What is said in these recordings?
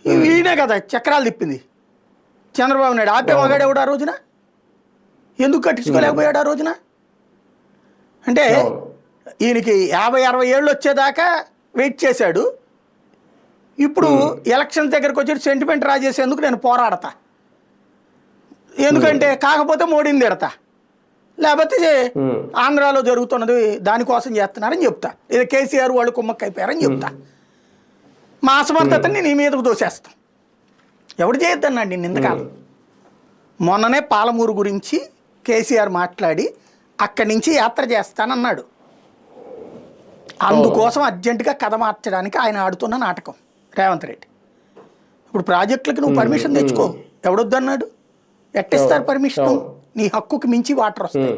ఈయనే కదా చక్రాలు తిప్పింది చంద్రబాబు నాయుడు. ఆపే మగాడేవాడు ఆ రోజున, ఎందుకు కట్టించుకోలేకపోయాడు ఆ రోజున? అంటే ఈయనకి 50-60 ఏళ్ళు వచ్చేదాకా వెయిట్ చేశాడు. ఇప్పుడు ఎలక్షన్ దగ్గరకు వచ్చి సెంటిమెంట్ రాజేసేందుకు నేను పోరాడతా, ఎందుకంటే కాకపోతే మోడీని తిడతా, లేకపోతే ఆంధ్రాలో జరుగుతున్నది దానికోసం చేస్తున్నారని చెప్తా, ఇది కేసీఆర్ వాళ్ళు కుమ్మక్క అయిపోయారని చెప్తా, మా అసమర్థతని నీ మీదకు దోసేస్తాం. ఎవడు చేయొద్దన్నాడు నిన్ను ఇంతకాలం? మొన్ననే పాలమూరు గురించి కేసీఆర్ మాట్లాడి అక్కడి నుంచి యాత్ర చేస్తానన్నాడు. అందుకోసం అర్జెంటుగా కథ మార్చడానికి ఆయన ఆడుతున్న నాటకం రేవంత్ రెడ్డి. ఇప్పుడు ప్రాజెక్టులకి నువ్వు పర్మిషన్ తెచ్చుకో, ఎవడొద్దన్నాడు? ఎట్టిస్తారు పర్మిషన్? నీ హక్కుకి మించి వాటర్ వస్తాయి.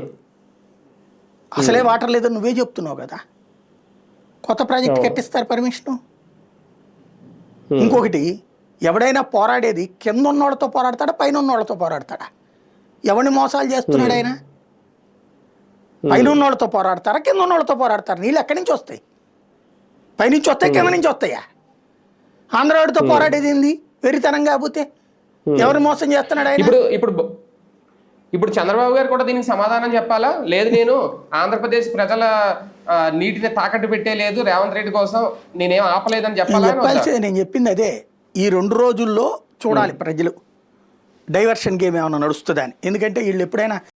అసలే వాటర్ లేదని నువ్వే చెప్తున్నావు కదా, కొత్త ప్రాజెక్టుకి ఎట్టిస్తారు పర్మిషను? ఇంకొకటి, ఎవడైనా పోరాడేది కింద ఉన్నోళ్ళతో పోరాడతాడా పైన ఉన్నోళ్ళతో పోరాడతాడా? ఎవరిని మోసాలు చేస్తున్నాడు ఆయన? పైన ఉన్నోళ్ళతో పోరాడతారా కింద ఉన్నోళ్ళతో పోరాడతారా? నీళ్ళు ఎక్కడి నుంచి వస్తాయి? పైనుంచి వస్తాయి కింద నుంచి వస్తాయా? ఆంధ్రావాడితో పోరాడేది ఏంది వెరితనం? కాకపోతే ఎవరు మోసం చేస్తున్నాడు ఆయన? ఇప్పుడు చంద్రబాబు గారు కూడా దీనికి సమాధానం చెప్పాలా? లేదు, నేను ఆంధ్రప్రదేశ్ ప్రజల నీటిని తాకట్టు పెట్టే లేదు, రేవంత్ రెడ్డి కోసం నేనేం ఆపలేదని చెప్పాల్సింది. నేను చెప్పింది అదే. ఈ 2 రోజుల్లో చూడాలి ప్రజలు డైవర్షన్ గేమ్ ఏమైనా నడుస్తుందని. ఎందుకంటే వీళ్ళు ఎప్పుడైనా